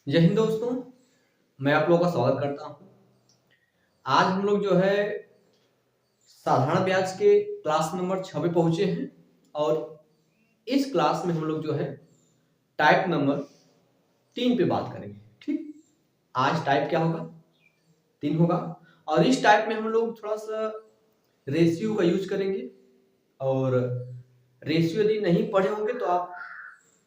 जय हिंद दोस्तों, मैं आप लोगों का स्वागत करता हूं। आज हम लोग जो है साधारण ब्याज के क्लास नंबर 6 पे पहुंचे हैं और इस क्लास में हम लोग जो है टाइप नंबर 3 पे बात करेंगे। ठीक, आज टाइप क्या होगा? 3 होगा। और इस टाइप में हम लोग थोड़ा सा रेशियो का यूज करेंगे और रेशियो यदि नहीं पढ़े होंगे तो आप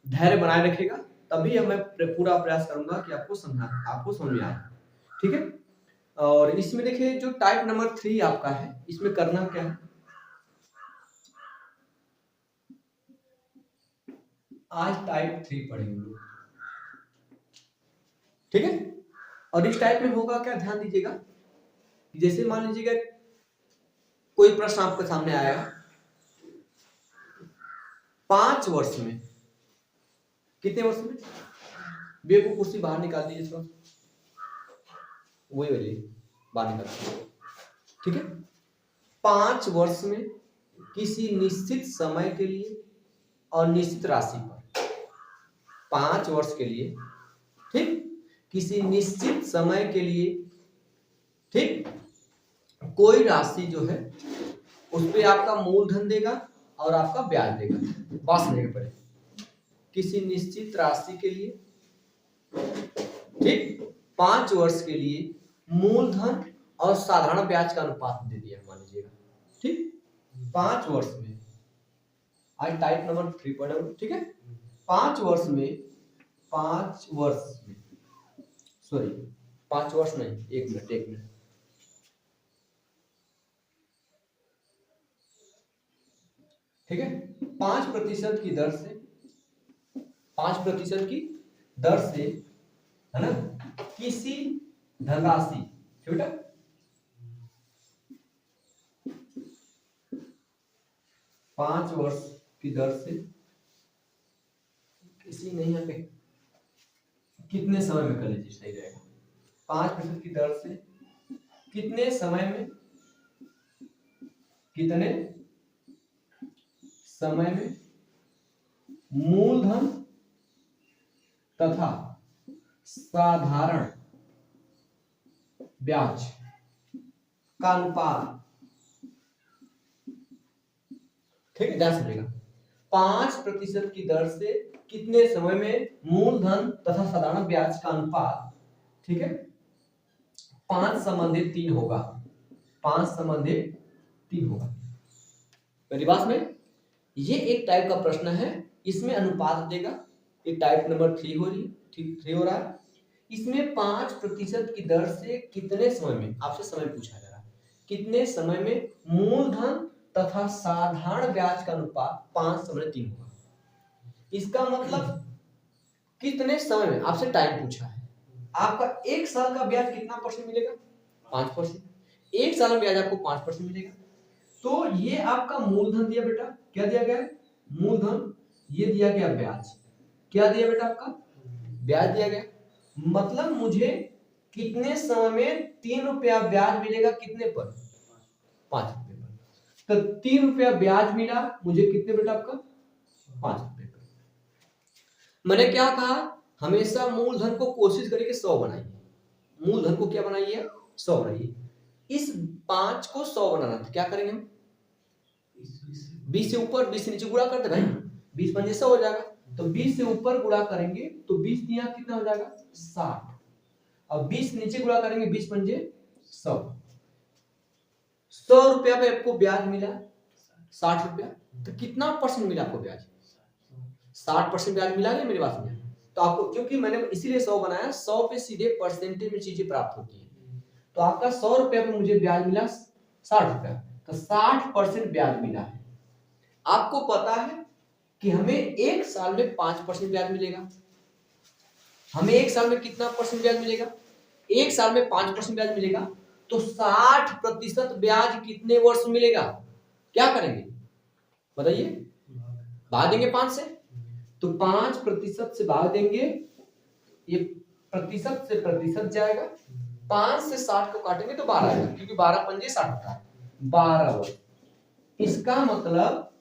धैर्य बनाए रखिएगा, तभी मैं पूरा प्रयास करूंगा कि आपको समझ में आए। ठीक है। और इसमें देखिए जो टाइप नंबर 3 आपका है, इसमें करना क्या है, आज टाइप 3 पढ़ेंगे लोग। ठीक है। और इस टाइप में होगा क्या, ध्यान दीजिएगा। जैसे मान लीजिएगा कोई प्रश्न आपके सामने आया, 5 वर्ष में, कितने वर्ष में, बेवकूफ कुर्सी बाहर निकाल दीजिए थोड़ा, वही वाली बाहर निकाल दीजिए। ठीक है। 5 वर्ष में किसी निश्चित समय के लिए और निश्चित राशि पर, 5 वर्ष के लिए, ठीक, किसी निश्चित समय के लिए, ठीक, कोई राशि जो है उस पे आपका मूलधन देगा और आपका ब्याज देगा। बात समझने पड़े, किसी निश्चित राशि के लिए, ठीक, 5 वर्ष के लिए मूलधन और साधारण ब्याज का अनुपात दे दिया मान लीजिएगा। ठीक, 5 वर्ष में, आज टाइप नंबर 3 पढ़े। ठीक है। 5 वर्ष में, 5 वर्ष में, सॉरी 5 वर्ष नहीं, एक मिनट, ठीक है। 5% की दर से, 5% की दर से, है ना, किसी धनराशि, बेटा 5 वर्ष की दर से, किसी नहीं, यहाँ पे कितने समय में कर लीजिए सही रहेगा। 5% की दर से कितने समय में, कितने समय में मूलधन तथा साधारण ब्याज का अनुपात, ठीक है, ध्यान समझिएगा। 5% की दर से कितने समय में मूलधन तथा साधारण ब्याज का अनुपात, ठीक है, 5 संबंधित 3 होगा, 5 संबंधित 3 होगा। मेरी बात में, ये एक टाइप का प्रश्न है, इसमें अनुपात देगा। ये टाइप नंबर 3 हो रही है, ठीक, 3 हो रहा है। इसमें 5% की दर से कितने समय में, आपसे समय पूछा जा रहा है, कितने समय में मूलधन तथा साधारण ब्याज का अनुपात 5 समय 3 होगा। इसका मतलब कितने समय में, आपसे टाइम पूछा है। आपका 1 साल का ब्याज कितना परसेंट मिलेगा? 5%। 1 साल में ब्याज आपको 5% मिलेगा। तो ये आपका मूलधन दिया बेटा, क्या दिया गया है? मूलधन। ये दिया गया ब्याज, क्या दिया बेटा? आपका ब्याज दिया गया। मतलब मुझे कितने समय में 3 रुपया ब्याज मिलेगा, कितने पर? 5 रुपए पर। तो 3 रुपया ब्याज मिला मुझे, कितने बेटा? आपका 5 रुपए पर। मैंने क्या कहा, हमेशा मूलधन को कोशिश करिए कि 100 बनाइए। मूलधन को क्या बनाइए? 100 बनाइए। इस 5 को 100 बनाना था, क्या करेंगे हम? 20 से ऊपर 20 से नीचे गुणा कर दे भाई, 20 पंजे 100 हो जाएगा। तो 20 से ऊपर गुणा करेंगे तो 20 दिया कितना हो जाएगा? 60। अब 20 नीचे गुणा करेंगे, 20 पंजे 100। 100 रुपया पे आपको ब्याज मिला 60 रुपया। तो कितना परसेंट मिला आपको ब्याज? 60% ब्याज मिला नहीं, मेरी बात में। तो आपको, क्योंकि मैंने इसीलिए 100 बनाया, 100 पे सीधे परसेंटेज में चीजें प्राप्त होती है। तो आपका 100 रुपया पे मुझे ब्याज मिला 60 रुपया, तो 60% ब्याज मिला है। आपको पता है कि हमें 1 साल में 5% ब्याज मिलेगा। हमें 1 साल में कितना परसेंट ब्याज मिलेगा? 1 साल में 5% ब्याज मिलेगा। तो 60% ब्याज कितने वर्ष मिलेगा? क्या करेंगे बताइए? भाग देंगे 5 से, तो 5% से भाग देंगे, ये प्रतिशत से प्रतिशत जाएगा। 5 से 60 को काटेंगे तो 12 आएगा, क्योंकि 12 पंजे 60 होता है। 12 वर्ष। इसका मतलब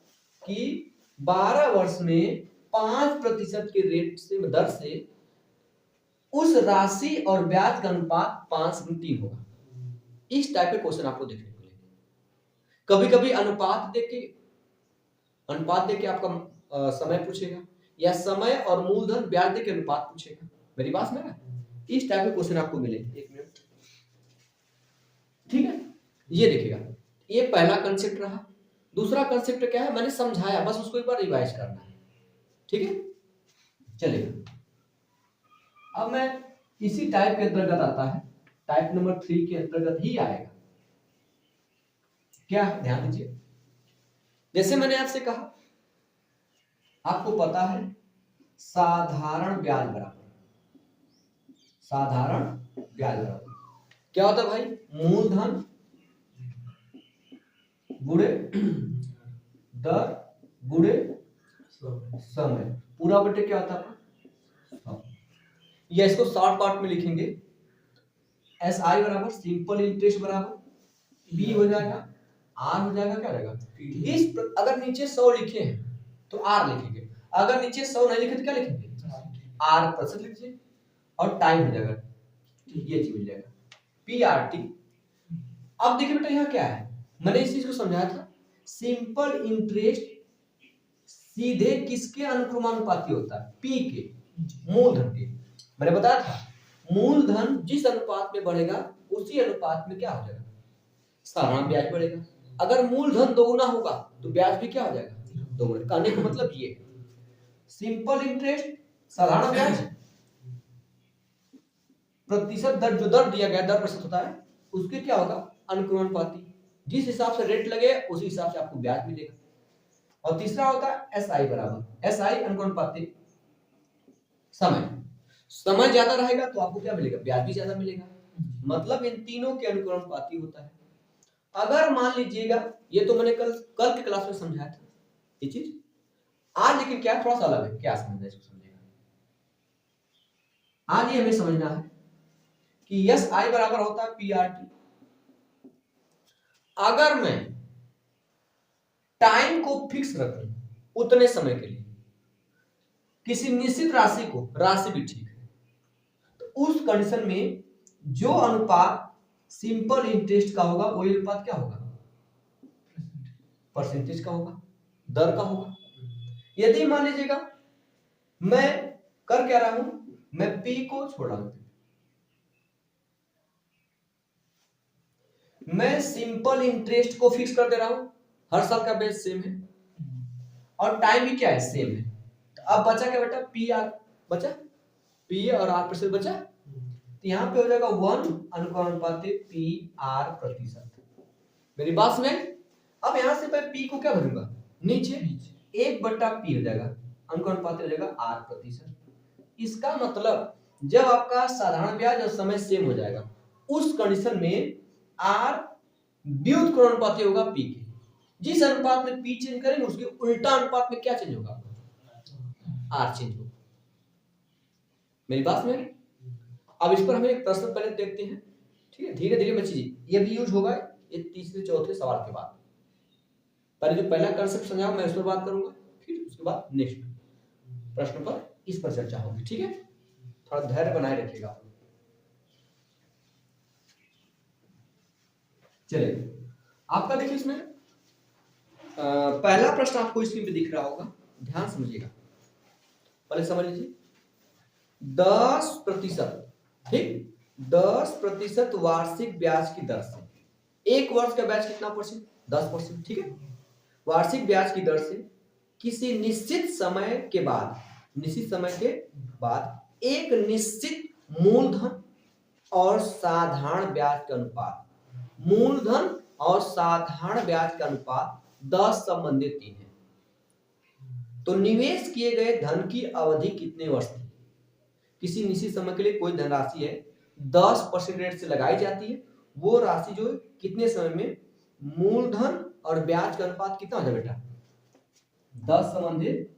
कि 12 वर्ष में 5% के रेट से, दर से उस राशि और ब्याज का अनुपात 5:3 होगा। इस टाइप के क्वेश्चन आपको देखने को मिलेंगे। कभी कभी अनुपात देके आपका समय पूछेगा, या समय और मूलधन ब्याज देके अनुपात पूछेगा। मेरी बात में ना, इस टाइप के क्वेश्चन आपको मिलेंगे। 1 मिनट, ठीक है। ये देखिएगा, ये पहला कंसेप्ट रहा। दूसरा कंसेप्ट क्या है, मैंने समझाया, बस उसको एक बार रिवाइज करना है, ठीक है। चलिए, अब मैं इसी टाइप के अंतर्गत आता है, टाइप नंबर 3 के अंतर्गत ही आएगा। क्या है, ध्यान दीजिए। जैसे मैंने आपसे कहा, आपको पता है साधारण ब्याज बराबर क्या होता है भाई, मूलधन गुणे दर गुणे समय, पूरा बटे क्या होता है, या इसको शॉर्ट पार्ट में लिखेंगे, SI बराबर सिंपल इंटरेस्ट बराबर B हो जाएगा, R हो जाएगा, क्या रहेगा इस अगर नीचे 100 लिखे हैं तो R लिखेंगे, अगर नीचे 100 नहीं लिखे तो क्या लिखेंगे, R प्रतिशत लिखिए, और टाइम हो जाएगा, ये चीज मिल जाएगा PRT। अब देखिए बेटा, यहाँ क्या है, मैंने इस चीज को समझाया था, सिंपल इंटरेस्ट सीधे किसके अनुक्रमानुपाती होता है, P के, मूलधन के। मैंने बताया था मूलधन जिस अनुपात में बढ़ेगा उसी अनुपात में क्या हो जाएगा, साधारण ब्याज बढ़ेगा। अगर मूलधन दोगुना होगा तो ब्याज भी क्या हो जाएगा, दोगुना। कहने का मतलब ये, सिंपल इंटरेस्ट साधारण ब्याज, प्रतिशत दर, जो दर दिया गया दर प्रतिशत होता है, उसके क्या होगा, अनुक्रमानुपाती। जिस हिसाब से रेट लगे उसी हिसाब से आपको ब्याज मिलेगा। और तीसरा होता है SI बराबर, SI अनुक्रमानुपाती समय ज्यादा रहेगा तो आपको क्या मिलेगा, ब्याज भी ज्यादा मिलेगा। मतलब इन तीनों के अनुक्रमानुपाती होता है। अगर मान लीजिएगा, ये तो मैंने कल के क्लास में समझाया था ये चीज, आज लेकिन क्या थोड़ा सा अलग है, क्या समझना है इसको समझेगा। आज ये हमें समझना है कि SI बराबर होता है PRT। अगर मैं टाइम को फिक्स रखूं उतने समय के लिए, किसी निश्चित राशि को, राशि भी ठीक है, तो उस कंडीशन में जो अनुपात सिंपल इंटरेस्ट का होगा वही अनुपात क्या होगा, परसेंटेज का होगा, दर का होगा। यदि मान लीजिएगा मैं कर क्या रहा हूं, मैं P को छोड़ रहा हूं, मैं सिंपल इंटरेस्ट को फिक्स कर दे रहा हूं, हर साल का बेस सेम है और टाइम भी क्या है, सेम है। तो अब बचा क्या बेटा, PR बचा, P और R प्रतिशत बचा, तो यहाँ पे हो जाएगा 1 अनुपात PR प्रतिशत। मेरी बात में, अब यहां से मैं P को क्या भरूंगा, नीचे 1/P हो जाएगा, अनुपात हो जाएगा R प्रतिशत। इसका मतलब जब आपका साधारण ब्याज और समय सेम हो जाएगा, उस कंडीशन में R व्युत्क्रमानुपाती होगा P के। जिस अनुपात में P चेंज करेंगे उसके उल्टा अनुपात में क्या चेंज होगा, R चेंज होगा। मेरी बात में, अब इस पर हमें एक प्रश्न पहले देखते हैं, ठीक है, धीरे धीरे बच्ची, ये भी यूज होगा ये तीसरे चौथे सवाल के बाद। पहले जो पहला कांसेप्ट समझाऊं मैं उस पर बात करूंगा, फिर उसके बाद नेक्स्ट प्रश्न पर इस पर चर्चा होगी, ठीक है। थोड़ा धैर्य बनाए रखिएगा। चलिए, आपका देखिए इसमें पहला प्रश्न आपको स्क्रीन पे दिख रहा होगा, ध्यान समझिएगा, पहले समझ लीजिए। 10%, ठीक, 10% वार्षिक ब्याज की दर से, एक वर्ष का ब्याज कितना परसेंट, 10%, ठीक है। वार्षिक ब्याज की दर से किसी निश्चित समय के बाद एक निश्चित मूलधन और साधारण ब्याज का अनुपात, मूलधन और साधारण ब्याज का अनुपात 10 संबंधित 3 है। तो निवेश किए गए धन की अवधि कितने वर्ष थी। किसी निश्चित समय के लिए कोई धनराशि है, 10% रेट से लगाई जाती है, वो राशि जो कितने समय में मूलधन और ब्याज का अनुपात कितना हो जाए बेटा, 10 संबंधित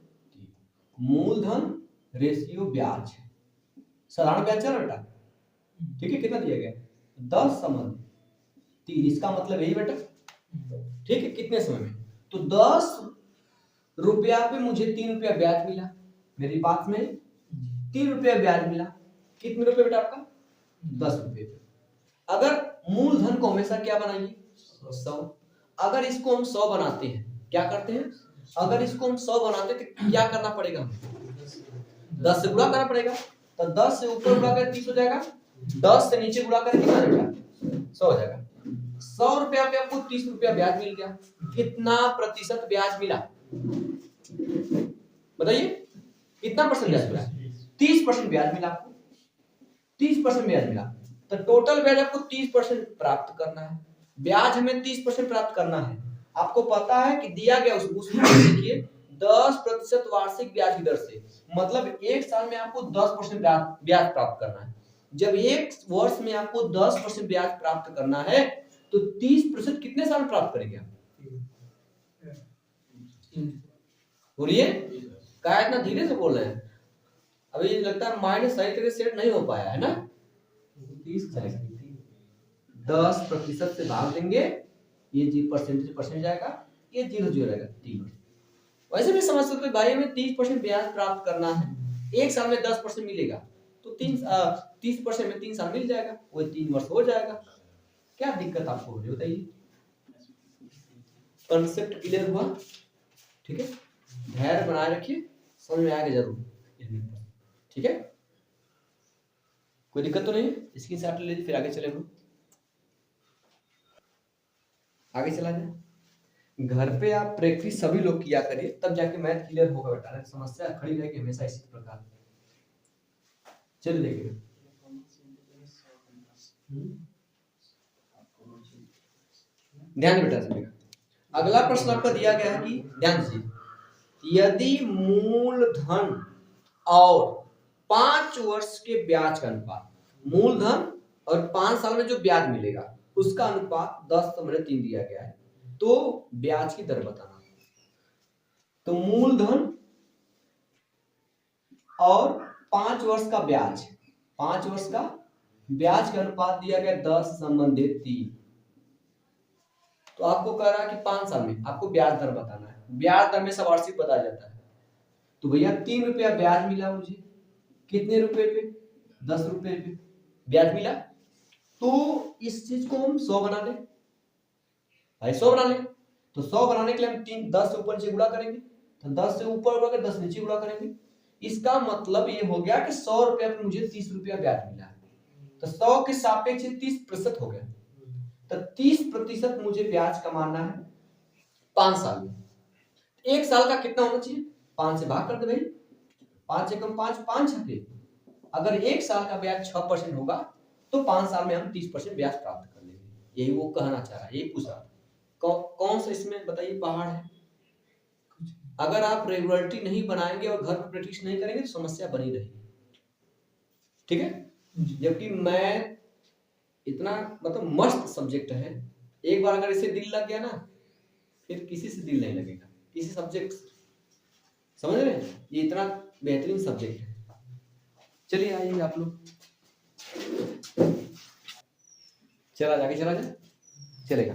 मूलधन रेशियो ब्याज, साधारण ब्याज चल बेटा, ठीक है, कितना दिया गया 10 संबंधित 3, इसका मतलब यही बेटा, ठीक है, कितने समय में, तो 10 रुपया पे मुझे 3 रुपया ब्याज मिला, मेरी बात में 3 रुपया ब्याज मिला, कितने रुपए बेटा आपका 10 रुपए। अगर मूलधन को हमेशा क्या बनाइए 100। अगर इसको हम 100 बनाते हैं, क्या करते हैं, अगर इसको हम 100 बनाते हैं तो क्या करना पड़ेगा, 10 से गुणा करना पड़ेगा। तो 10 से ऊपर गुणा कर 30 हो जाएगा, 10 से नीचे गुणा कर कितना जाएगा 100 हो जाएगा। 100 रुपया पे आपको 30 रुपया ब्याज मिल गया। कितना प्रतिशत ब्याज मिला बताइए, कितना परसेंट ब्याज मिला, 30% ब्याज मिला आपको, 30% ब्याज मिला। तो टोटल ब्याज आपको 30% प्राप्त करना है, ब्याज हमें 30% प्राप्त करना है। आपको पता है कि दिया गया उसमें देखिए 10% वार्षिक ब्याज की दर से, मतलब एक साल में आपको 10% ब्याज प्राप्त करना है। जब एक वर्ष में आपको 10% ब्याज प्राप्त करना है तो 30% कितने साल में प्राप्त करेंगे आप, बोलिए, क्या इतना धीरे से बोल रहे हैं, अभी लगता है माइंड सही तरह सेट नहीं हो पाया है ना। 10% से भाग देंगे, ये परसेंटेज आएगा, ये 0 रहेगा 3। वैसे भी समझ सकते भाई हमें 30% ब्याज प्राप्त करना है, एक साल में 10% मिलेगा तो 30% में 3 साल मिल जाएगा, वो 3 वर्ष हो जाएगा। क्या दिक्कत आपको हो रही है बताइए, कंसेप्ट क्लियर हुआ, ठीक है, धैर्य बनाए रखिए, समझ में आएगा जरूर, ठीक है, कोई दिक्कत तो नहीं है। इसकी शॉट ले लीजिए, फिर आगे चले, आगे चला जाए। घर पे आप प्रैक्टिस सभी लोग किया करिए, तब जाके मैथ क्लियर होगा बेटा, नहीं समस्या खड़ी रहेगी हमेशा इसी प्रकार। चलिए देखिए, ध्यान बेटा सुनिएगा, अगला प्रश्न आपका दिया गया है कि ध्यान दीजिए, यदि मूलधन और 5 वर्ष के ब्याज का अनुपात, मूलधन और 5 साल में जो ब्याज मिलेगा उसका अनुपात 10:3 दिया गया है, तो ब्याज की दर बताना। तो मूलधन और 5 वर्ष का ब्याज, 5 वर्ष का ब्याज का अनुपात दिया गया 10:3। तो आपको कह रहा है कि 5 साल में आपको ब्याज दर बताना है, ब्याज दर में सब वार्षिक बताया जाता है। तो भैया 3 रुपया ब्याज मिला मुझे, कितने रुपए पे, 10 रुपए पे ब्याज मिला, तो इस चीज को हम 100 बना लें भाई, 100 बना लें। तो 100 बनाने के लिए हम 10 से ऊपर नीचे गुणा करेंगे, तो 10 से ऊपर गुणा कर 10 नीचे गुणा करेंगे। इसका मतलब ये हो गया कि 100 रुपया पे मुझे 30 रुपया ब्याज मिला है, तो 100 के सापेक्ष 30% हो गया, तो 30% मुझे ब्याज कमाना है 5 साल में। एक साल का कितना होना चाहिए, 5 से भाग कर दे भाई, 5 से कम 5, 5 छक्के। अगर एक साल का ब्याज 6% होगा तो 5 साल में हम 30% ब्याज प्राप्त कर लेंगे, यही वो कहना चाह रहा है, यही पूछ रहा था। कौन सा इसमें बताइए पहाड़ है। अगर आप रेगुलरिटी नहीं बनाएंगे और घर पर प्रैक्टिस नहीं करेंगे तो समस्या बनी रहेगी, ठीक है। जबकि मैं इतना मतलब मस्त सब्जेक्ट है, एक बार अगर इसे दिल लग गया ना फिर किसी से दिल नहीं लगेगा, किसी सब्जेक्ट, समझ रहे हैं, ये इतना बेहतरीन सब्जेक्ट है। चलिए आइए आप लोग, चला जाए चलेगा,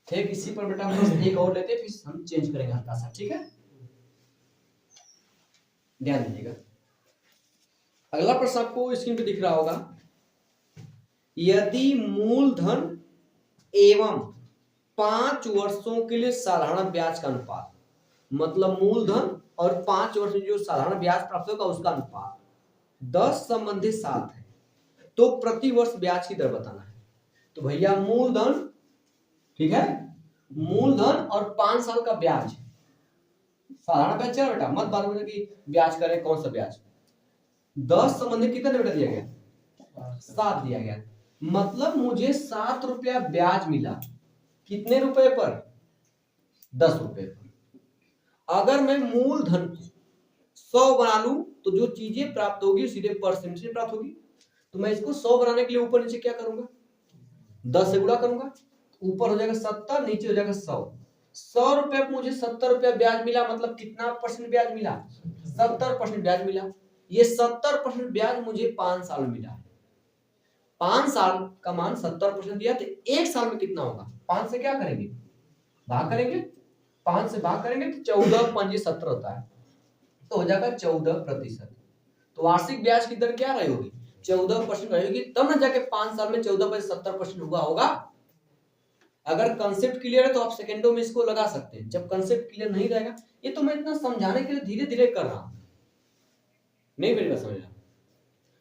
ठीक, इसी पर बेटा हम एक और लेते फिर हम चेंज करेंगे हल्का सा, ठीक है। ध्यान दीजिएगा, अगला प्रश्न आपको स्क्रीन पे दिख रहा होगा, यदि मूलधन एवं 5 वर्षों के लिए साधारण ब्याज का अनुपात, मतलब मूलधन और 5 वर्ष में जो साधारण ब्याज प्राप्त होगा उसका अनुपात 10:7 है, तो प्रति वर्ष ब्याज की दर बताना है। तो भैया मूलधन, ठीक है, मूलधन और 5 साल का ब्याज, साधारण ब्याज चला बेटा, मत बात कि ब्याज करें कौन सा ब्याज, 10 संबंधित कितना बेटा दिया गया 7 दिया गया, मतलब मुझे 7 रुपया ब्याज मिला, कितने रुपए पर, 10 रुपए पर। अगर मैं मूलधन 100 बना लूं तो जो चीजें प्राप्त होगी सीधे परसेंटेज प्राप्त होगी, तो मैं इसको 100 बनाने के लिए ऊपर नीचे क्या करूंगा, 10 से गुणा करूंगा, ऊपर हो जाएगा 70, नीचे हो जाएगा 100। 100 रुपए पर मुझे 70 रुपया ब्याज मिला, मतलब कितना परसेंट ब्याज मिला, 70% ब्याज मिला। ये 70% ब्याज मुझे 5 साल में मिला, 5 साल का मान 70% दिया, तो एक साल में कितना होगा, 5 से क्या करेंगे भाग करेंगे, 5 से भाग करेंगे तो 14 5 17 होता है, तो हो जाएगा 14%। तो वार्षिक ब्याज की दर क्या रही होगी? 14% रहेगी, तब ना जाके 5 साल में 14 पर 70% हुआ होगा। अगर कंसेप्ट क्लियर है तो आप सेकेंडों में इसको लगा सकते हैं। जब कंसेप्ट क्लियर नहीं रहेगा, ये तो मैं इतना समझाने के लिए धीरे धीरे कर रहा हूं, नहीं मेरी बात समझ रहा।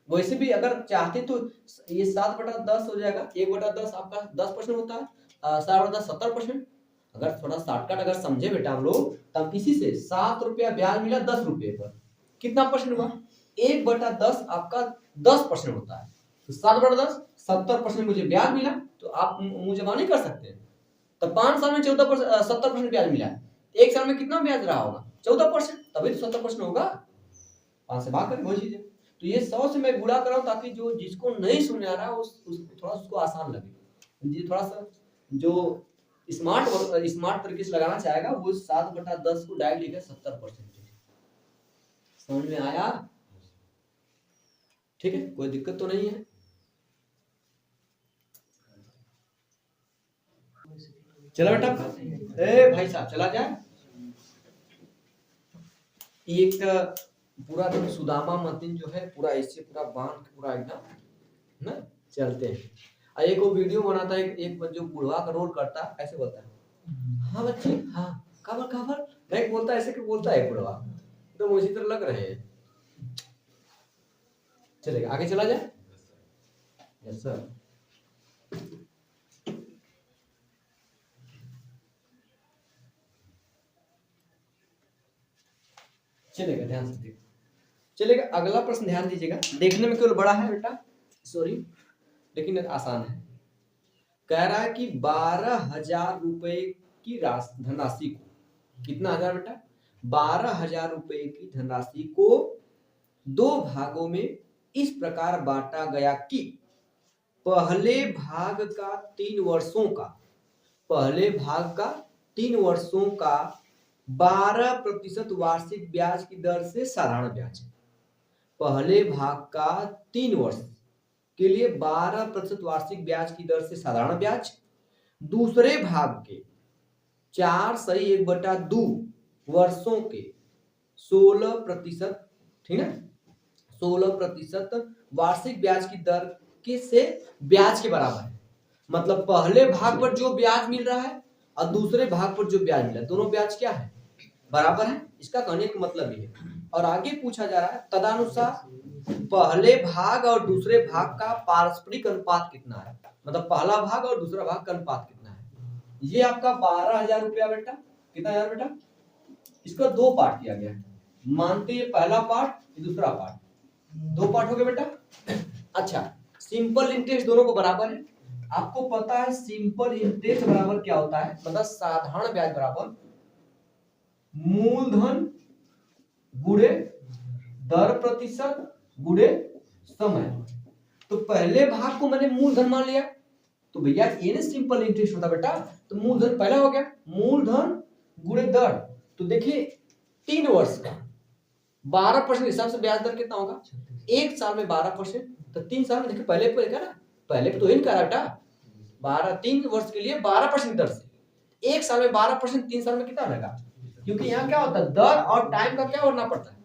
वैसे भी अगर चाहते तो ये 7/10 हो जाएगा, 1/10 आपका 10% होता है, 7/10 70%। अगर थोड़ा शॉर्टकट अगर समझे बेटा हम लोग, तब इसी से 7 रुपया ब्याज मिला 10 रुपये पर, कितना परसेंट हुआ? 1/10 आपका 10% होता है, तो 7/10 70% मुझे ब्याज मिला, तो आप मुझे जमा नहीं कर सकते। तो 5 साल में 14% 70% ब्याज मिला है, 1 साल में कितना ब्याज रहा होगा? 14%, तभी तो 70% होगा। 5 से भाग करें वही चीज है। तो ये 100 से मैं गुणा कर रहा हूं ताकि जो जिसको नहीं सुनने आ रहा है थोड़ा उसको आसान लगे। ये थोड़ा सा जो स्मार्ट तरीके से लगाना चाहेगा वो 7/10 को डायरेक्ट लिखे 70%। समझ में आया? ठीक है, कोई दिक्कत तो नहीं है। चला बेटा, ए भाई साहब चला जाए। एक पूरा जो सुदामा मतिन जो है पूरा इससे पूरा बांध के पूरा एकदम ना चलते हैं। एक वो वीडियो बनाता है, एक जो बुढ़वा का रोल करता है, ऐसे बोलता है, हाँ बच्चे हाँ काबर काबर, नहीं बोलता ऐसे कि बोलता है बुढ़वा, तो मुझे तरह लग रहे हैं। चलेगा, आगे चला जाए। Yes sir. चलेगा, ध्यान से देखो। चलेगा, अगला प्रश्न ध्यान दीजिएगा, देखने में केवल बड़ा है बेटा, सॉरी, लेकिन आसान है। कह रहा है कि 12,000 रुपए की धनराशि को, कितना हजार बेटा? 12,000 रुपए की धनराशि को 2 भागों में इस प्रकार बांटा गया कि पहले भाग का 3 वर्षों का, पहले भाग का 3 वर्षों का 12% वार्षिक ब्याज की दर से साधारण ब्याज, पहले भाग का 3 वर्ष के लिए 12% वार्षिक ब्याज की दर से साधारण ब्याज, दूसरे भाग के 4/1/2 वर्षों के 16%, ठीक है, 16% वार्षिक ब्याज की दर के से ब्याज के बराबर है। मतलब पहले भाग पर जो ब्याज मिल रहा है और दूसरे भाग पर जो ब्याज मिला, दोनों ब्याज क्या है? बराबर है। इसका कहने का मतलब ये है। और आगे पूछा जा रहा है, तदनुसार पहले भाग और दूसरे भाग का पारस्परिक अनुपात कितना है? मतलब पहला भाग और दूसरा भाग का अनुपात कितना है? ये आपका 12,000 रुपया बेटा, कितना हजार बेटा? इसका 2 पार्ट किया गया है। मानते हैं पहला पार्ट, दूसरा पार्ट, 2 पार्ट हो गए बेटा। अच्छा, सिंपल इंटरेस्ट दोनों को बराबर है। आपको पता है सिंपल इंटरेस्ट बराबर क्या होता है? मतलब साधारण ब्याज बराबर मूलधन गुणे दर प्रतिशत गुणे समय। तो पहले भाग को मैंने मूलधन मान लिया, तो भैया ये ना सिंपल इंटरेस्ट होता बेटा। तो मूलधन पहला हो गया, मूलधन गुणे दर। तो देखिए 3 वर्ष का 12% हिसाब से ब्याज दर कितना होगा? 1 साल में 12%, तो 3 साल में देखिए पहले पे क्या ना, पहले पे तो इन करा बेटा 3 वर्ष के लिए 12% दर से, 1 साल में 12%, 3 साल में कितना रहेगा? क्योंकि यहाँ क्या होता है, दर और टाइम का क्या करना पड़ता है,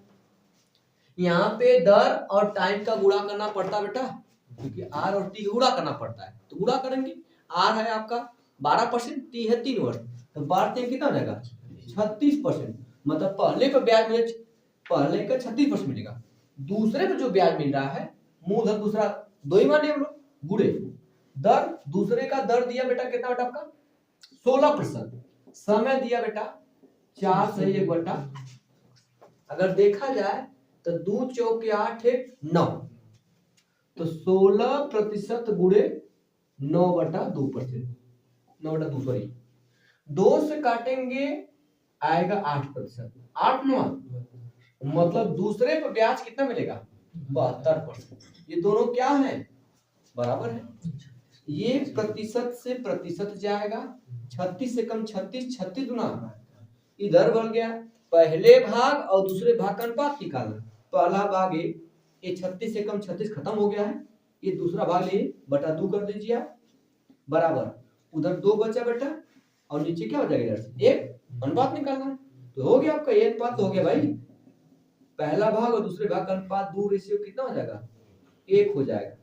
यहाँ पे दर और टाइम का गुणा करना पड़ता है बेटा, क्योंकि आर और टी गुणा करना पड़ता है। तो गुणा करेंगे, आर है आपका 12%, टी है 3 वर्ष, तो 12 कितना रहेगा? 36%। मतलब पहले पे ब्याज मिले, पहले का 36% मिलेगा, दूसरे पे जो ब्याज मिल रहा है मूलधन दूसरा 2 ही मान लिया हम लोग, गुणे दर, दूसरे का दर दिया बेटा कितना बेटा आपका? 16%। समय दिया बेटा 4/1/, अगर देखा जाए तो 2 चौके 8 है 9, तो 16% गुणे 9/2%, 9/2 सॉरी, 2 से काटेंगे आएगा 8%, 8 9, मतलब दूसरे पर ब्याज कितना मिलेगा? 72%। ये दोनों क्या है? बराबर है। ये प्रतिशत से प्रतिशत जाएगा, 36 से कम 36, 36 गुना इधर बन गया, पहले भाग और दूसरे भाग का अनुपात निकालना। पहला भाग ये 36 से कम 36 खत्म हो गया है, ये दूसरा भाग ले बटा 2 कर दीजिए आप, बराबर उधर 2 बचा बेटा, और नीचे क्या हो जाएगा? इधर से 1 अनुपात निकालना है। तो हो गया आपका ये अनुपात, तो हो गया भाई पहला भाग और दूसरे भाग का अनुपात 2 रेशियो कितना हो जाएगा, 1 हो जाएगा।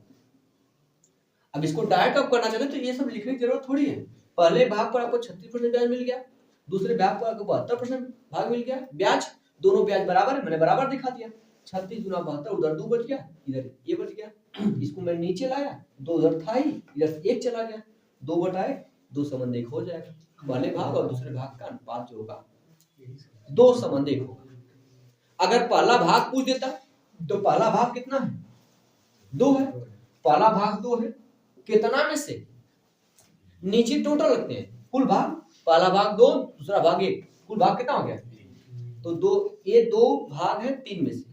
अब इसको डायरेक्ट आप करना चाहते तो ये सब लिखने की जरूरत थोड़ी है। पहले भाग पर आपको 36% ब्याज मिल गया, दूसरे भाग पर आपको 72% भाग मिल गया, ब्याज दोनों ब्याज बराबर है, मैंने बराबर दिखा दिया। 36 गुना 72, उधर 2 बच गया, इधर ये बच गया। इसको मैं नीचे लाया, 2 उधर था ही, इधर 1 चला गया, 2 बटा 1 2 संबंध 1 हो जाएगा। पहले भाग और दूसरे भाग का अनुपात जो होगा 2 संबंध 1 होगा। अगर पहला भाग पूछ देता तो पहला भाग कितना है, 2 है, पहला भाग 2 है, कितना में से नीचे टोटल रखते हैं, कुल भाग, पहला भाग 2 दूसरा भाग 1, कुल भाग कितना हो गया, तो 2, ये 2 भाग है 3 में से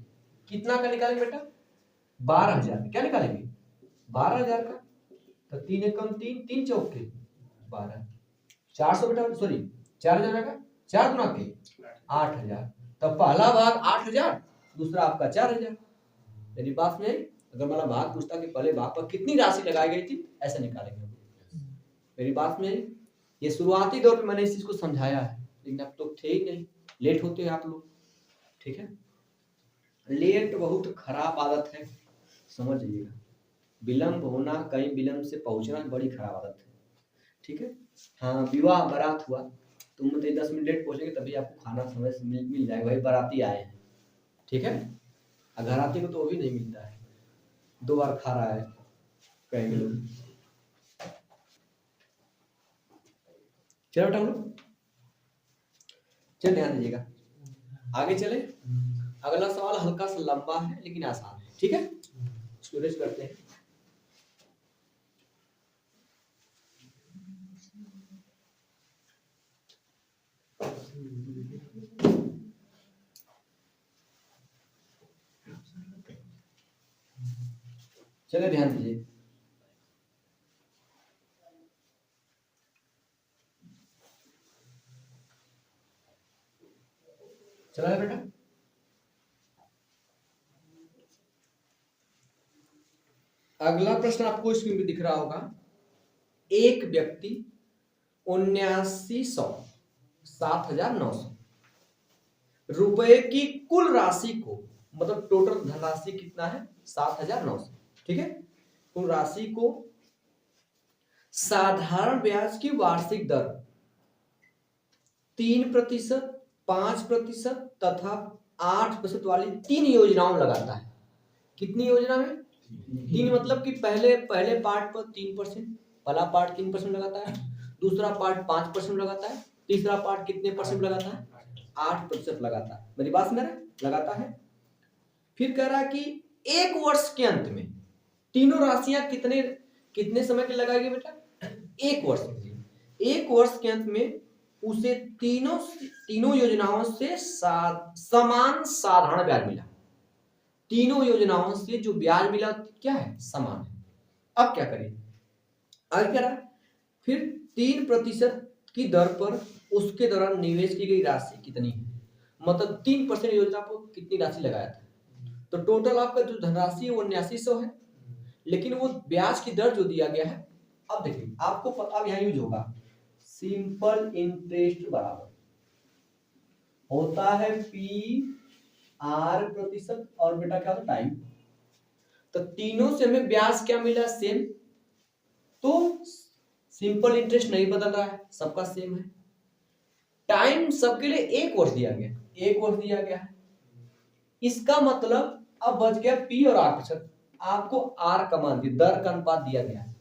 कितना का निकालेंगे बेटा, 12,000। क्या निकालेंगे, 12,000 का। तो 3 एकम 3, 3 चौके 12, 400 बेटा, सॉरी 4,000 का, 4 गुना के 8,000। तब पहला भाग 8,000, दूसरा आपका 4,000। मेरी बात में अगर वाला भाग पूछता कि पहले भाग पर कितनी राशि लगाई गई थी, ऐसे निकालेंगे। मेरी बात में ये शुरुआती दौर पे मैंने इस चीज को समझाया है, लेकिन अब तो थे ही नहीं, लेट होते हैं आप लोग, ठीक है। लेट बहुत खराब आदत है, समझ लीजिएगा। विलंब होना, कहीं विलंब से पहुंचना बड़ी खराब आदत है, ठीक है। हाँ, विवाह बारात हुआ, तुम मतलब 10 मिनट लेट पहुंचेंगे तभी आपको खाना समय से मिल जाएगा, भाई बाराती आए हैं, ठीक है। घर आते को तो वो भी नहीं मिलता है, 2 बार खा रहा है कहेंगे लोग। चलो बेटा हम लोग चल ध्यान दीजिएगा, आगे चले। अगला सवाल हल्का सा लंबा है लेकिन आसान है, ठीक है। स्टोरेज करते हैं। चले ध्यान दीजिए, चला है बेटा। अगला प्रश्न आपको स्क्रीन पे दिख रहा होगा। एक व्यक्ति 7900 7,900 रुपए की कुल राशि को, मतलब टोटल धनराशि कितना है 7,900, ठीक है। कुल राशि को साधारण ब्याज की वार्षिक दर 3%, 5% तथा 8% वाली 3 योजनाओं लगाता है। कितनी योजना में, 3 मतलब कि पहले पार्ट पर 3%, पहला पार्ट 3% लगाता है, दूसरा पार्ट 5% लगाता है, तीसरा पार्ट कितने परसेंट लगाता है, 8% लगाता है। मेरी बात में लगाता है। फिर कह रहा है कि 1 वर्ष के अंत में तीनों राशियां कितने समय के लगाएगी बेटा, 1 वर्ष के लिए। 1 वर्ष के अंत में उसे तीनों योजनाओं से समान साधारण ब्याज मिला। तीनों योजनाओं से जो ब्याज मिला क्या है, समान है। अब क्या करें, आगे क्या रहा, फिर 3% की दर पर उसके दौरान निवेश की गई राशि कितनी है, मतलब 3% योजना पर कितनी राशि लगाया था। तो टोटल आपका जो धनराशि है वो 7900 है, लेकिन वो ब्याज की दर जो दिया गया है। अब देखिए आपको पता यहाँ यूज होगा, सिंपल इंटरेस्ट बराबर होता है PR% और बेटा क्या होता है टाइम। तो तीनों से हमें ब्याज क्या मिला, सेम। तो सिंपल इंटरेस्ट नहीं बदल रहा है, सबका सेम है। टाइम सबके लिए 1 वर्ष दिया गया, 1 वर्ष दिया गया है। इसका मतलब अब बच गया P और R%। आपको R का मान दिया, दर का अनुपात दिया गया है।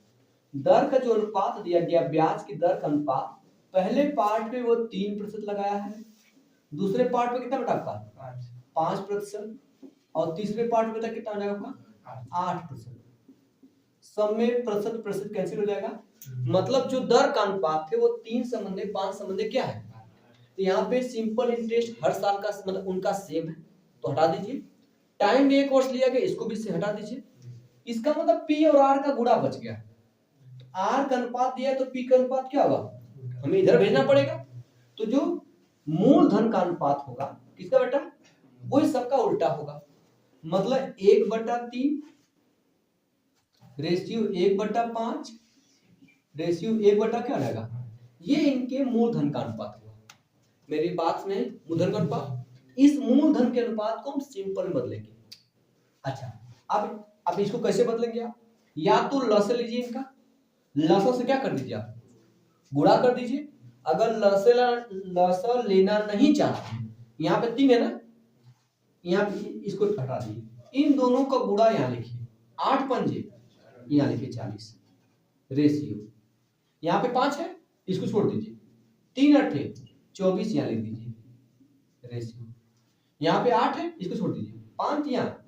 दर का जो अनुपात दिया गया, ब्याज की दर का अनुपात, पहले पार्ट पे वो 3% लगाया है, दूसरे पार्ट पे कितना बेटा आपका 5%, और तीसरे पार्ट में कितना हो जाएगा आपका 8%। सब में प्रतिशत कैंसिल हो जाएगा, मतलब जो दर का अनुपात थे वो 3 संबंधे 5 संबंधे क्या है। तो यहाँ पे सिंपल इंटरेस्ट हर साल का मतलब उनका सेम है, तो हटा दीजिए। टाइम 1 वर्ष लिया गया, इसको भी से हटा दीजिए। इसका मतलब P और R का गुणा बच गया। R का अनुपात दिया तो P का अनुपात क्या होगा, हमें इधर भेजना पड़ेगा। तो जो मूलधन का अनुपात होगा किसका बेटा, वही सबका उल्टा होगा। मतलब 1/3 रेशियो 1/5 रेशियो 1 क्या रहेगा, ये इनके मूलधन का अनुपात हुआ। मेरी बात में मूलधन का अनुपात इस मूलधन के अनुपात को हम सिंपल में बदलेंगे। अच्छा, अब इसको कैसे बदलेंगे आप? या तो लसा लीजिए, इनका लसा से क्या कर दीजिए आप, गुणा कर दीजिए। अगर लसा लेना नहीं चाहते, यहाँ पे 3 है ना, यहाँ पे इसको हटा दीजिए, इन दोनों का गुणा यहाँ लिखिए, 8 पंजे यहाँ लिखिए 40 रेशियो, यहाँ पे 5 है, इसको छोड़ दीजिए, 3 अट्ठे 24 यहाँ लिख दीजिए रेशियो, यहाँ पे 8 है, इसको छोड़ दीजिए, 5 यहाँ,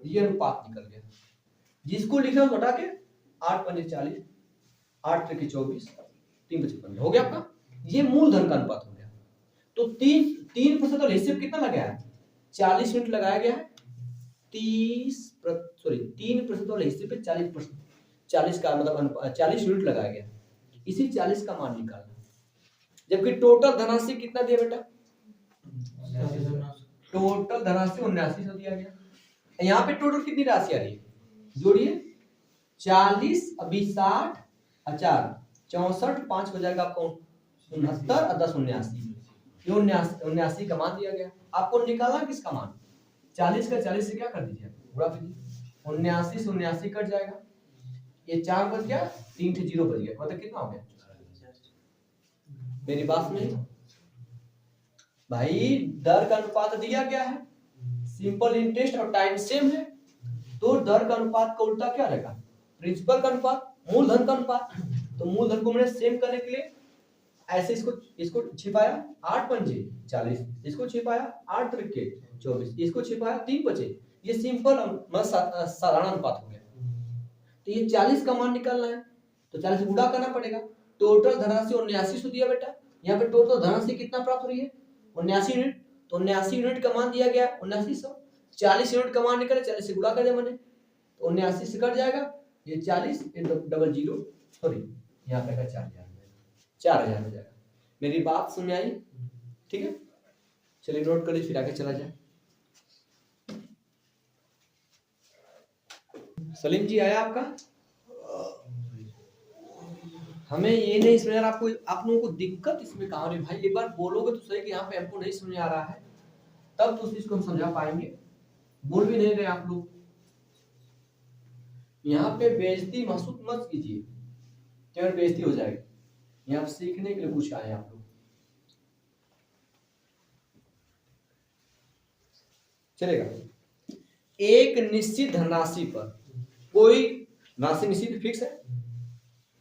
ये अनुपात निकल गया। जिसको लिखना है हटा के 8 पंजे 40, 8 त्रिके 24, 3 बचे 15, हो गया आपका। ये मूलधन का अनुपात हो गया। तो 3% और हिस्से कितना लगाया है? 40 यूनिट लगाया गया है। 3% वाले हिस्से पे 40%, 40 का मतलब 40 यूनिट लगाया गया, इसी 40 का मान निकालना। जबकि टोटल धनराशि कितना दिया बेटा? टोटल धनराशि 7900 दिया गया। यहाँ पे टोटल कितनी राशि आ रही है? जोड़िए, 40 अभी 60 4 64, 5 हो जाएगा आपको 69 और 10 79, 79 का मान दिया गया। आपको निकालना किसका मान? 40 का 40 से क्या कर दीजिए, गुणा कीजिए, 79 से 79 कट जाएगा, ये 4 बच गया, 3 से 0 बच गया, मतलब कितना हो गया? मेरी बात में भाई दर का अनुपात दिया गया है, सिंपल इंटरेस्ट और टाइम सेम है, तो दर का अनुपात का उल्टा क्या रहेगा? प्रिंसिपल का अनुपात, मूलधन का अनुपात। तो मूलधन को मैंने सेम करने के लिए ऐसे इसको छिपाया, 8 पंजे 40, इसको छिपाया 8 त्रिके 24, इसको छिपाया 3 बचे, ये सिंपल साधारण अनुपात हो गया। तो ये 40 का मान निकालना है, तो 40 से गुणा करना पड़ेगा। टोटल धनराशि 7900 दिया बेटा, यहाँ पे टोटल धनराशि कितना प्राप्त हो रही है? 79 यूनिट, तो 79 यूनिट का मान दिया गया 7900, 40 यूनिट का मान निकले, 40 से गुणा कर दिया मैंने, तो 79 से कट जाएगा, ये 40 डबल 0 सॉरी यहाँ पे 4000 हो जाएगा। मेरी बात समझ आई? ठीक है, चलिए नोट करिए, फिर आगे चला जाए। सलीम जी आया आपका? हमें ये नहीं समझ आ रहा, आपको आप लोगों को दिक्कत इसमें कहाँ हो रही भाई? एक बार बोलोगे तो सही कि यहाँ पे हमको नहीं समझ आ रहा है, तब तो उस चीज को हम समझा पाएंगे। बोल भी नहीं रहे आप लोग, यहाँ पे बेइज्जती महसूस मत कीजिए, क्या बेइज्जती हो जाएगी। यहाँ सीखने के लिए कुछ आए आप लोग। चलेगा, एक निश्चित धनराशि पर कोई राशि निश्चित फिक्स है,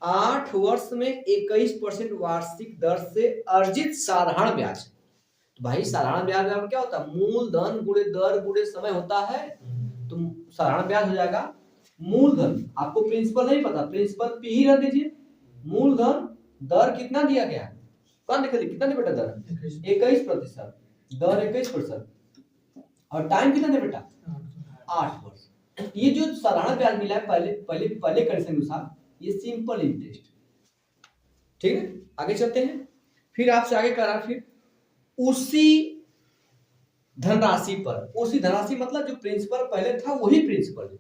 8 वर्ष में 21% वार्षिक दर से अर्जित साधारण ब्याज। तो भाई साधारण ब्याज में क्या होता है? मूलधन गुणे दर गुणे समय होता है, तो साधारण ब्याज हो जाएगा मूलधन। आपको प्रिंसिपल नहीं पता, प्रिंसिपल पे ही रख दीजिए। मूलधन दर कितना दिया गया है? कौन लिख ली कितना बेटा? दर 21%, दर 21%, और टाइम कितना है बेटा? 8 वर्ष। ये जो साधारण ब्याज मिला है पहले कंडीशन के अनुसार, ये सिंपल इंटरेस्ट। ठीक है, आगे चलते हैं। फिर आपसे आगे करा, फिर उसी धनराशि पर, उसी धनराशि मतलब जो प्रिंसिपल पहले था वही प्रिंसिपल है,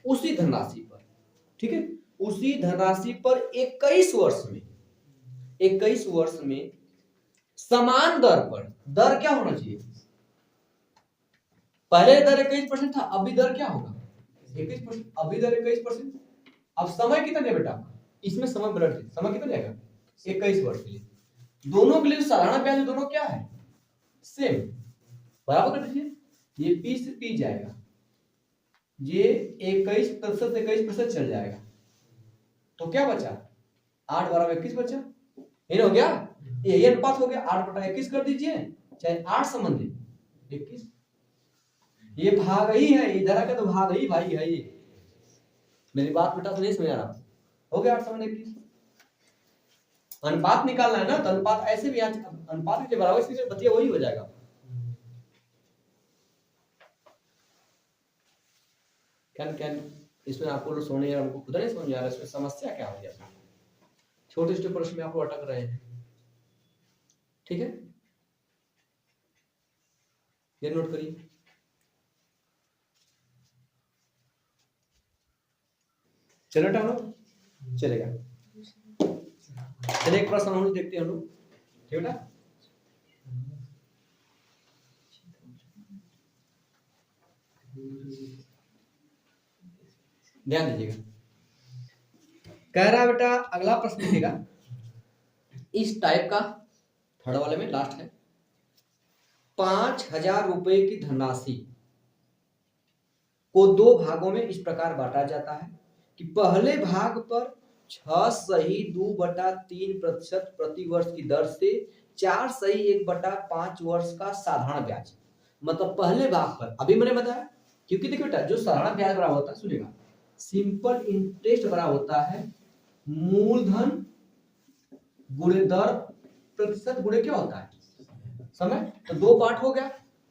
उसी धनराशि पर, ठीक है, उसी धनराशि पर 21 वर्ष में समान दर पर, दर क्या होना चाहिए? पहले दर 21% था, अभी दर क्या होगा? 21%, अभी दर 21%। अब समय कितना है बेटा? इसमें समय ब्लड है, समय कितना जाएगा? 21 वर्ष के लिए। दोनों के लिए साधारण ब्याज दोनों क्या है? सेम, बराबर कर दीजिए, ये P से P जाएगा, ये 21% से 21% चल जाएगा, तो क्या बचा? 8 12 21 बचा, ये हो गया, ये अनुपात हो गया। 8/21 कर दीजिए, चाहे 8 संबंधी 21, ये भाग ही है, इधर का तो भाग ही भाई है ये। मेरी बात बेटा तो नहीं समझ आ रहा? हो गया 8 संबंधी 21। अनुपात निकालना है ना, तो अनुपात ऐसे भी अनुपात के बराबर इसके बतिया वही हो जाएगा। क्या इसमें आपको सोने या हमको खुद नहीं समझ आ रहा, इसमें समस्या क्या हो गया? छोटे छोटे प्रश्न में आपको अटक रहे हैं, ठीक है, ये नोट करिए। चलो टानो चलेगा। चलिए एक प्रश्न हम लोग देखते हैं हम लोग, ठीक है। ध्यान दीजिएगा। कह रहा है बेटा, अगला प्रश्न लिखिएगा इस टाइप का, थर्ड वाले में लास्ट है। 5,000 रुपए की धनराशि को दो भागों में इस प्रकार बांटा जाता है कि पहले भाग पर 6.2/3% प्रति वर्ष की दर से 4.1/5 वर्ष का साधारण ब्याज। मतलब पहले भाग पर, अभी मैंने बताया, क्योंकि देखिए बेटा जो साधारण ब्याज बराबर होता है, सुनिएगा, सिंपल इंटरेस्ट बराबर होता है मूलधन गुणे दर प्रतिशत गुणे क्या होता है, समय। तो दो पार्ट हो गया।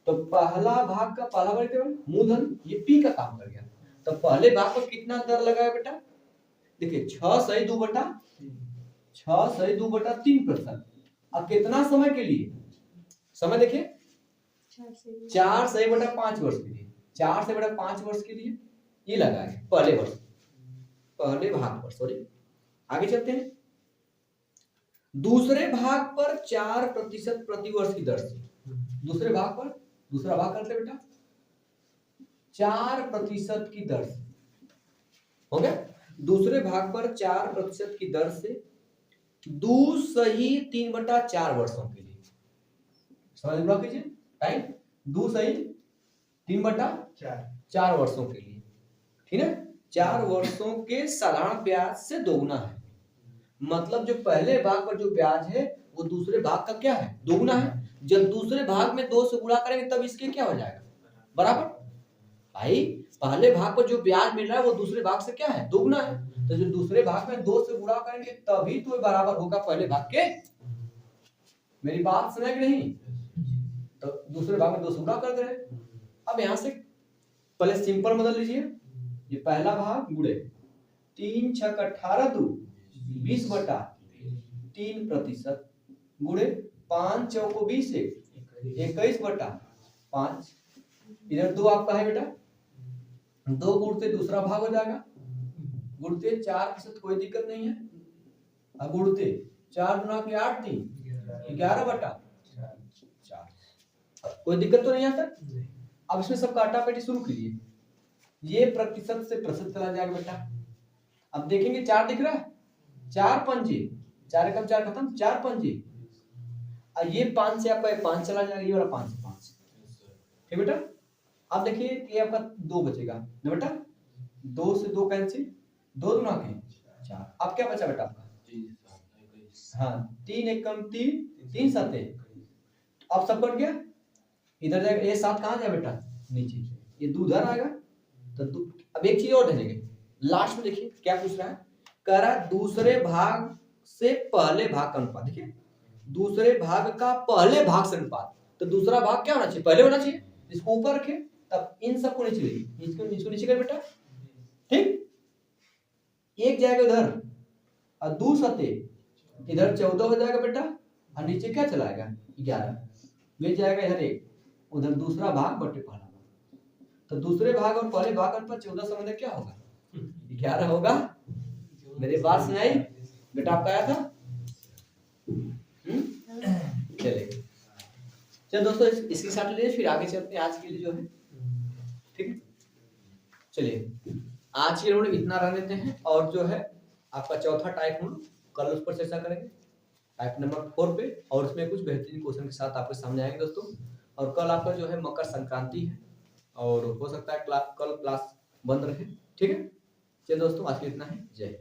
तो पहला भाग का पहला वर्ग मूलधन, ये पी का काम कर गया। तो पहले भाग पर कितना दर लगा है बेटा, देखिए 6/2/3%। अब कितना समय के लिए, समय देखिए 4/5 वर्ष के लिए, 4/5 वर्ष के लिए ये लगा है पहले वर्ष, पहले भाग पर। सॉरी, आगे चलते हैं। दूसरे भाग पर 4% प्रति वर्ष की दर से, दूसरे भाग पर, दूसरा भाग करते बेटा 4% की दर से, हो गया। दूसरे भाग पर 4% की दर से 2/3/4 वर्षों के लिए, समझ लो कीजिए, टाइम 2/3/4 वर्षों के लिए, ठीक है। 4 वर्षों के साधारण ब्याज से दोगुना है। मतलब जो पहले भाग पर जो ब्याज है वो दूसरे भाग का क्या है, दोगुना है। जब दूसरे भाग में 2 से गुणा करेंगे तब इसके क्या हो जाएगा, बराबर। भाई पहले भाग पर जो ब्याज मिल रहा है वो दूसरे भाग से क्या है, दोगुना है। तो जो दूसरे भाग में 2 से गुणा करेंगे तभी तो बराबर होगा पहले भाग के। मेरी बात समझ कि नहीं। तो दूसरे भाग में 2 से गुणा कर दे रहे। अब यहां से पहले सिंपल बदल लीजिए, ये पहला भाग गुणे 3 × 6 = 18, 2 20/3% गुणे 5 × 4 = 20, 21/5। इधर 2 आपका है बेटा, 2 गुणते दूसरा भाग हो जाएगा, गुणते 4%, कोई दिक्कत नहीं है। अब गुणते 4 × 8 = 3, 11/4, कोई दिक्कत तो नहीं आता। अब इसमें सब काटापेटी शुरू कीजिए, ये प्रतिशत से प्रतिशत चला जाएगा बेटा। अब देखेंगे 4 दिख रहा है, 4 पंजे, 4 एकम 4 खत्म, 4 पंजे। और ये 5 से आपका 5 चला जाएगा, ये वाला 5 से 5, ठीक बेटा। अब देखिए ये आपका 2 बचेगा ना बेटा, 2 से 2 कैंसिल, 2 दूना के 4। अब क्या बचा बेटा आपका, हाँ 3 एकम 3, 3 7। अब सब कट गया, इधर जाएगा, ये 7 कहाँ जाए बेटा, नीचे, ये 2 उधर आएगा। तो अब एक चीज और ढलेंगे, लास्ट में देखिए क्या पूछ रहा है, कह रहा है दूसरे भाग से पहले भाग का अनुपात। देखिए दूसरे भाग का पहले भाग से अनुपात, तो दूसरा भाग क्या होना चाहिए, पहले होना चाहिए। इसको ऊपर रखे, तब इन सबको नीचे लेंगे, इसको नीचे कर बेटा, ठीक। एक जाएगा उधर और 2 7 इधर 14 हो जाएगा बेटा, और नीचे क्या चलाएगा 11, ले जाएगा इधर 1, उधर दूसरा भाग बटे पहला भाग। तो दूसरे भाग और पहले भाग का अनुपात 14 समझ क्या होगा, 11 होगा। मेरी बात सुनाई बेटा, आपका आया था। चलिए चलो दोस्तों, इसके साथ ले फिर आगे चलते हैं आज के लिए जो है, ठीक है। चलिए आज के लिए इतना रह लेते हैं, और जो है आपका चौथा टाइप हम कल उस पर चर्चा करेंगे, टाइप नंबर 4 पे, और उसमें कुछ बेहतरीन क्वेश्चन के साथ आपके सामने आएंगे दोस्तों। और कल आपका जो है मकर संक्रांति है, और हो सकता है कल क्लास बंद रहे, ठीक है। चलिए दोस्तों आज के इतना है, जय।